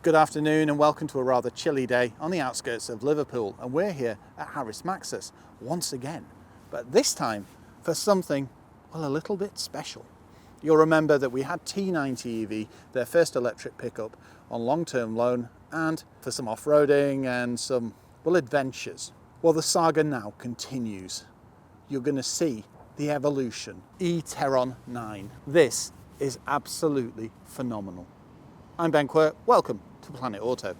Good afternoon and welcome to a rather chilly day on the outskirts of Liverpool, and we're here at Harris Maxus once again, but this time for something, well, a little bit special. You'll remember that we had T90 EV, their first electric pickup, on long-term loan and for some off-roading and some, well, adventures. Well, the saga now continues. You're going to see the evolution. eTerron 9. This is absolutely phenomenal. I'm Ben Quirk, welcome to Planet Auto.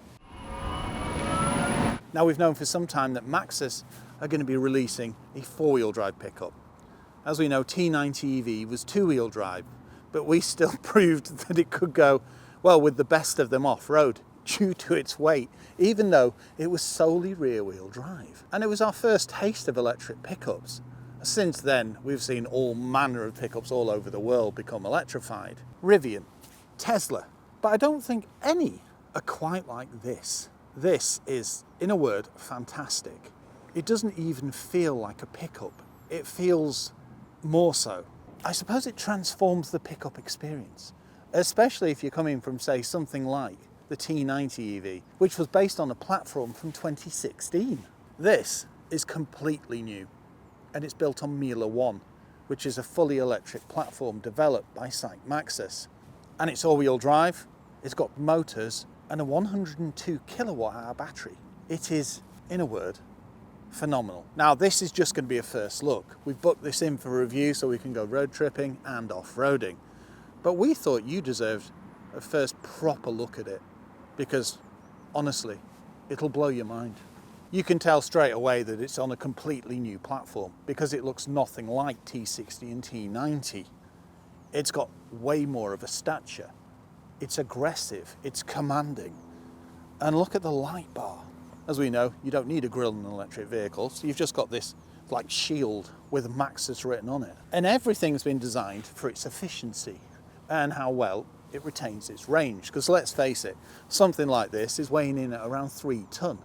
Now, we've known for some time that Maxus are going to be releasing a four-wheel drive pickup. As we know, T90 EV was two-wheel drive, but we still proved that it could go, well, with the best of them off-road due to its weight, even though it was solely rear-wheel drive. And it was our first taste of electric pickups. Since then, we've seen all manner of pickups all over the world become electrified. Rivian, Tesla, but I don't think any are quite like this. This is, in a word, fantastic. It doesn't even feel like a pickup. It feels more so. I suppose it transforms the pickup experience, especially if you're coming from, say, something like the T90 EV, which was based on a platform from 2016. This is completely new, and it's built on Mila 1, which is a fully electric platform developed by site Maxus. And it's all-wheel drive, it's got motors and a 102 kilowatt-hour battery. It is, in a word, phenomenal. Now, this is just going to be a first look. We've booked this in for review so we can go road tripping and off-roading. But we thought you deserved a first proper look at it because, honestly, it'll blow your mind. You can tell straight away that it's on a completely new platform because it looks nothing like T60 and T90. It's got way more of a stature. It's aggressive, it's commanding. And look at the light bar. As we know, you don't need a grille in an electric vehicle, so you've just got this like shield with Maxus written on it. And everything's been designed for its efficiency and how well it retains its range. Because let's face it, something like this is weighing in at around 3 ton.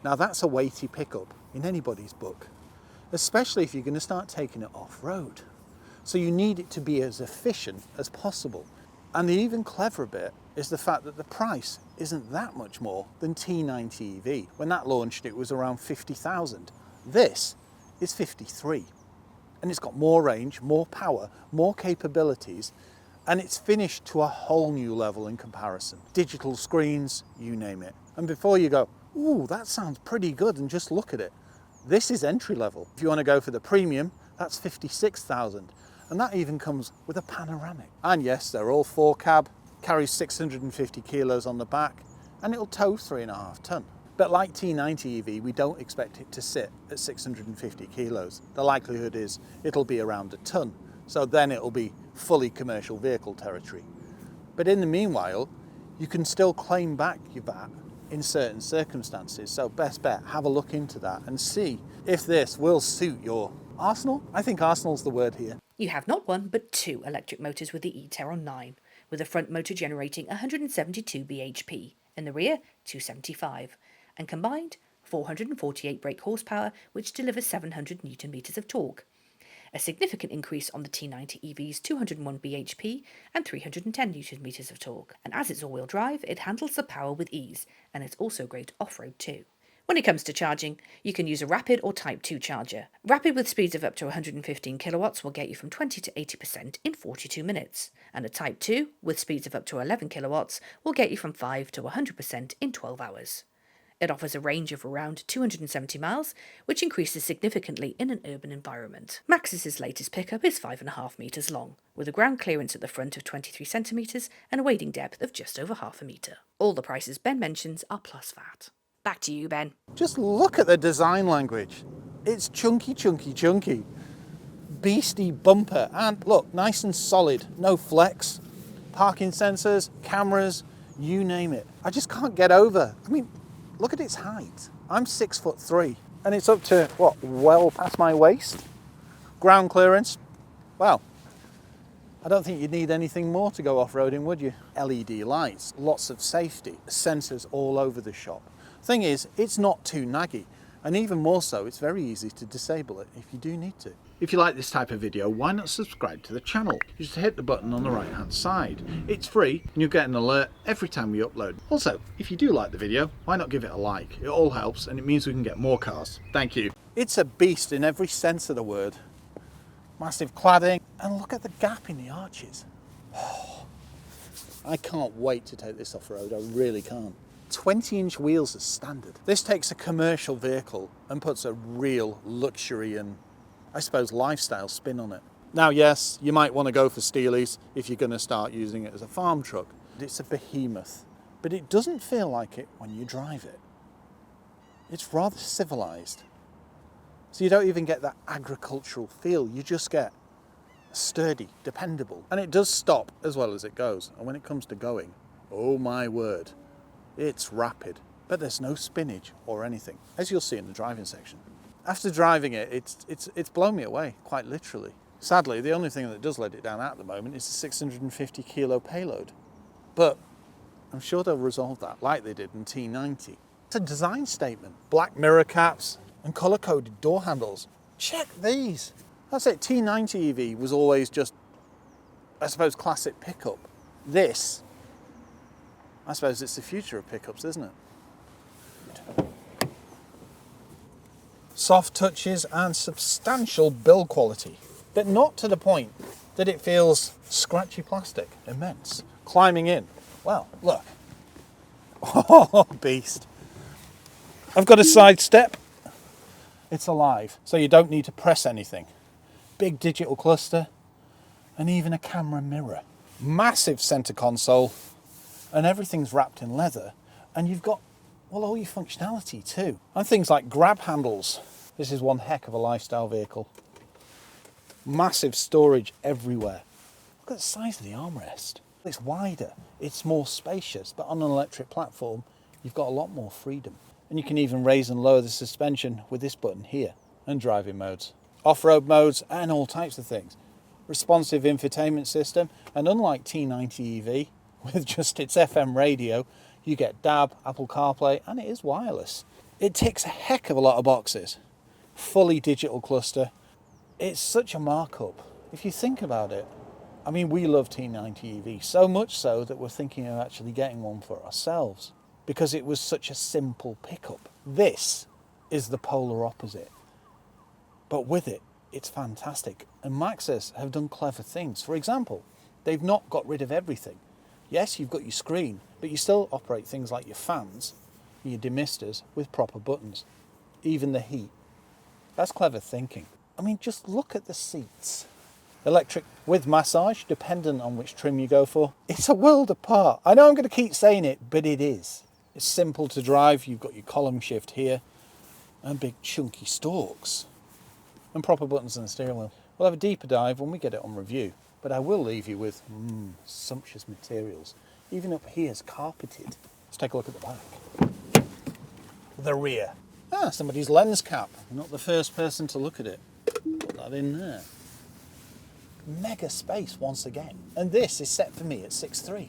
Now that's a weighty pickup in anybody's book, especially if you're going to start taking it off-road. So you need it to be as efficient as possible. And the even cleverer bit is the fact that the price isn't that much more than T90 EV. When that launched, it was around 50,000. This is 53. And it's got more range, more power, more capabilities, and it's finished to a whole new level in comparison. Digital screens, you name it. And before you go, ooh, that sounds pretty good, and just look at it, this is entry level. If you want to go for the premium, that's 56,000. And that even comes with a panoramic. And yes, they're all 4-cab, carries 650 kilos on the back, and it'll tow 3.5 ton. But like T90 EV, we don't expect it to sit at 650 kilos. The likelihood is it'll be around a ton. So then it'll be fully commercial vehicle territory. But in the meanwhile, you can still claim back your VAT in certain circumstances. So best bet, have a look into that and see if this will suit your arsenal. I think arsenal's the word here. You have not one but two electric motors with the eTerron 9, with the front motor generating 172 bhp and the rear 275, and combined 448 brake horsepower, which delivers 700 Nm of torque. A significant increase on the T90 EV's 201 bhp and 310 Nm of torque. And as it's all-wheel drive, it handles the power with ease, and it's also great off-road too. When it comes to charging, you can use a rapid or Type 2 charger. Rapid with speeds of up to 115 kilowatts will get you from 20 to 80% in 42 minutes, and a Type 2 with speeds of up to 11 kilowatts will get you from 5 to 100% in 12 hours. It offers a range of around 270 miles, which increases significantly in an urban environment. Maxus's latest pickup is 5.5 metres long, with a ground clearance at the front of 23 centimetres and a wading depth of just over half a metre. All the prices Ben mentions are plus VAT. Back to you, Ben. Just look at the design language. It's chunky, chunky, chunky. Beastie bumper. And look, nice and solid. No flex. Parking sensors, cameras, you name it. I just can't get over. I mean, look at its height. I'm 6'3", and it's up to, what, well past my waist? Ground clearance. Wow. I don't think you'd need anything more to go off-roading, would you? LED lights, lots of safety, sensors all over the shop. Thing is, it's not too naggy. And even more so, it's very easy to disable it if you do need to. If you like this type of video, why not subscribe to the channel? You just hit the button on the right hand side. It's free and you'll get an alert every time we upload. Also, if you do like the video, why not give it a like? It all helps and it means we can get more cars. Thank you. It's a beast in every sense of the word. Massive cladding, and look at the gap in the arches. I can't wait to take this off-road, I really can't. 20-inch wheels as standard. This takes a commercial vehicle and puts a real luxury and, I suppose, lifestyle spin on it. Now, yes, you might want to go for Steelies if you're going to start using it as a farm truck. It's a behemoth, but it doesn't feel like it when you drive it. It's rather civilized. So you don't even get that agricultural feel, you just get sturdy, dependable. And it does stop as well as it goes. And when it comes to going, oh my word, it's rapid, but there's no spinach or anything, as you'll see in the driving section. After driving it, it's blown me away, quite literally. Sadly, the only thing that does let it down at the moment is the 650 kilo payload. But I'm sure they'll resolve that, like they did in T90. It's a design statement. Black mirror caps and colour-coded door handles. Check these. That's it, T90 EV was always just, I suppose, classic pickup. This, I suppose it's the future of pickups, isn't it? Soft touches and substantial build quality, but not to the point that it feels scratchy plastic. Immense. Climbing in, well, look. Oh, beast. I've got a side step. It's alive, so you don't need to press anything. Big digital cluster, and even a camera mirror. Massive centre console, and everything's wrapped in leather, and you've got, well, all your functionality too. And things like grab handles. This is one heck of a lifestyle vehicle. Massive storage everywhere. Look at the size of the armrest. It's wider, it's more spacious, but on an electric platform, you've got a lot more freedom. And you can even raise and lower the suspension with this button here, and driving modes. Off-road modes, and all types of things. Responsive infotainment system, and unlike T90 EV, with just its FM radio, you get DAB, Apple CarPlay, and it is wireless. It ticks a heck of a lot of boxes. Fully digital cluster. It's such a markup. If you think about it, I mean, we love T90 EV, so much so that we're thinking of actually getting one for ourselves, because it was such a simple pickup. This is the polar opposite. But with it, it's fantastic. And Maxus have done clever things. For example, they've not got rid of everything. Yes, you've got your screen, but you still operate things like your fans, your demisters with proper buttons, even the heat. That's clever thinking. I mean, just look at the seats. Electric with massage, dependent on which trim you go for. It's a world apart. I know I'm going to keep saying it, but it is. It's simple to drive. You've got your column shift here and big chunky stalks and proper buttons on the steering wheel. We'll have a deeper dive when we get it on review, but I will leave you with sumptuous materials. Even up here is carpeted. Let's take a look at the back. The rear. Somebody's lens cap. You're not the first person to look at it. Put that in there. Mega space once again. And this is set for me at 6'3".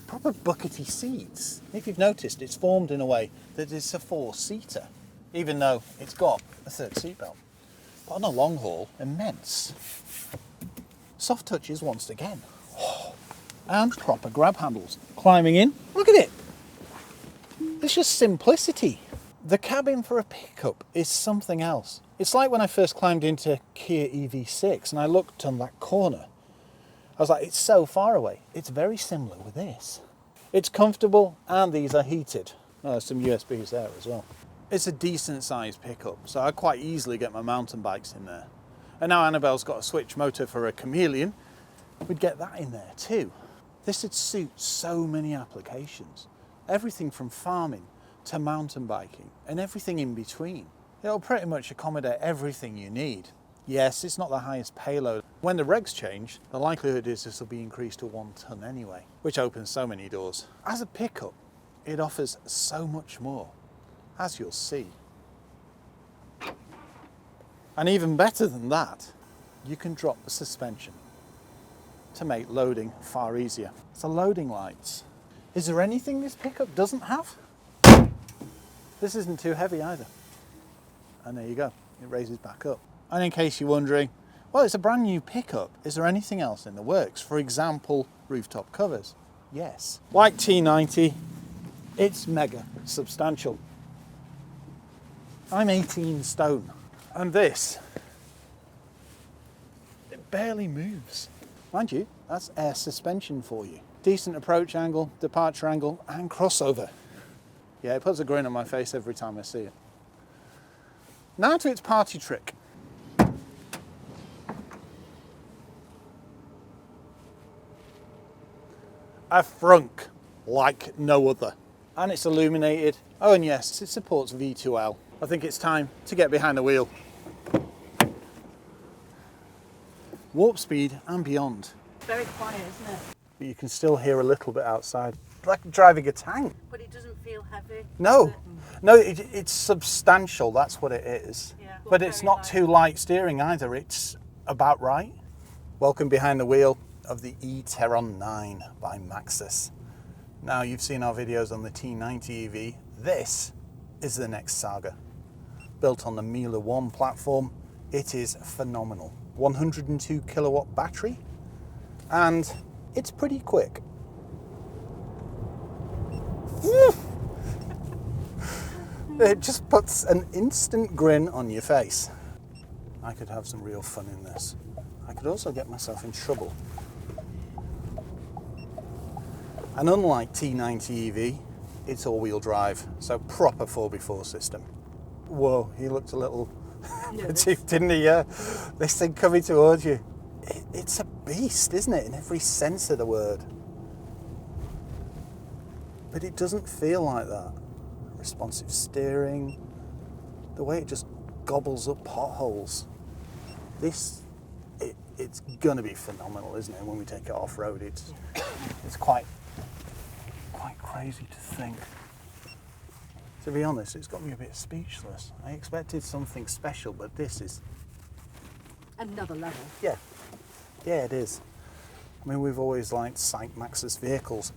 Proper buckety seats. If you've noticed, it's formed in a way that it's a 4-seater, even though it's got a third seatbelt. But on a long haul, immense. Soft touches once again. And proper grab handles. Climbing in, look at it. It's just simplicity. The cabin for a pickup is something else. It's like when I first climbed into Kia EV6 and I looked on that corner. I was like, it's so far away. It's very similar with this. It's comfortable and these are heated. Oh, there's some USBs there as well. It's a decent sized pickup, so I quite easily get my mountain bikes in there. And now Annabelle's got a switch motor for a Chameleon. We'd get that in there too. This would suit so many applications. Everything from farming to mountain biking and everything in between. It'll pretty much accommodate everything you need. Yes, it's not the highest payload. When the regs change, the likelihood is this will be increased to 1 ton anyway, which opens so many doors. As a pickup, it offers so much more, as you'll see. And even better than that, you can drop the suspension to make loading far easier. It's the loading lights. Is there anything this pickup doesn't have? This isn't too heavy either. And there you go, it raises back up. And in case you're wondering, well, it's a brand new pickup. Is there anything else in the works? For example, rooftop covers. Yes. Like T90, it's mega substantial. I'm 18 stone. And this, it barely moves. Mind you, that's air suspension for you. Decent approach angle, departure angle, and crossover. Yeah, it puts a grin on my face every time I see it. Now to its party trick. A frunk like no other. And it's illuminated. Oh, and yes, it supports V2L. I think it's time to get behind the wheel. Warp speed and beyond. Very quiet, isn't it? But you can still hear a little bit outside. Like driving a tank. But it doesn't feel heavy. No, no, it's substantial, that's what it is. Yeah. But it's not too light steering either, it's about right. Welcome behind the wheel of the eTerron 9 by Maxus. Now, you've seen our videos on the T90 EV. This is the next saga. Built on the Miele 1 platform, it is phenomenal. 102 kilowatt battery, and it's pretty quick. It just puts an instant grin on your face. I could have some real fun in this. I could also get myself in trouble. And unlike T90 EV, it's all-wheel drive, so proper 4x4 system. Whoa, he looked a little fatigued, didn't he? Yeah. This thing coming towards you. It's a beast, isn't it, in every sense of the word. But it doesn't feel like that. Responsive steering, the way it just gobbles up potholes. It's gonna be phenomenal, isn't it? When we take it off road, it's quite crazy to think. To be honest, it's got me a bit speechless. I expected something special, but this is Another level. yeah, it is. I mean, we've always liked Psych Maxus vehicles,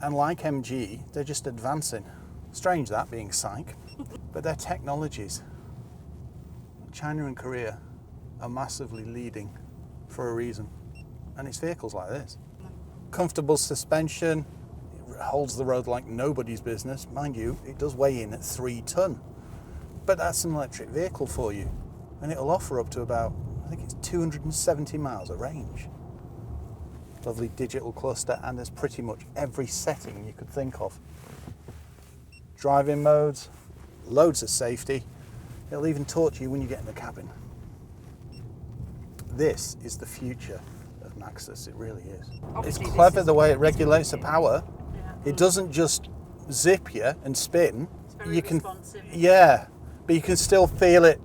and like MG, they're just advancing. Strange that being Psych, but their technologies, China and Korea, are massively leading for a reason, and it's vehicles like this. Comfortable suspension, it holds the road like nobody's business. Mind you, it does weigh in at 3 ton, but that's an electric vehicle for you, and it'll offer up to about, I think it's 270 miles of range. Lovely digital cluster, and there's pretty much every setting you could think of. Driving modes, loads of safety. It'll even talk to you when you get in the cabin. This is the future of Maxus, it really is. Obviously, it's clever the way it regulates the power. Yeah. It doesn't just zip you and spin. It's very You can, responsive. yeah, but you can still feel it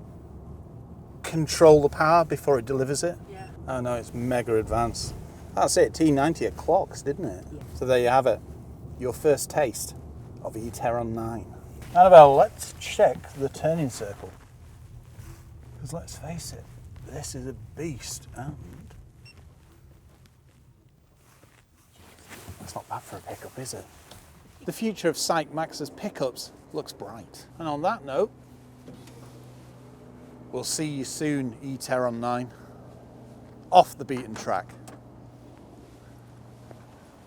control the power before it delivers it. Yeah. Oh no, it's mega advanced. That's it, T90 at clocks, didn't it? Yeah. So there you have it, your first taste of eTerron 9. Annabelle, let's check the turning circle. Because let's face it, this is a beast, and that's not bad for a pickup, is it? The future of Psych Maxus pickups looks bright. And on that note, we'll see you soon, eTerron 9, off the beaten track.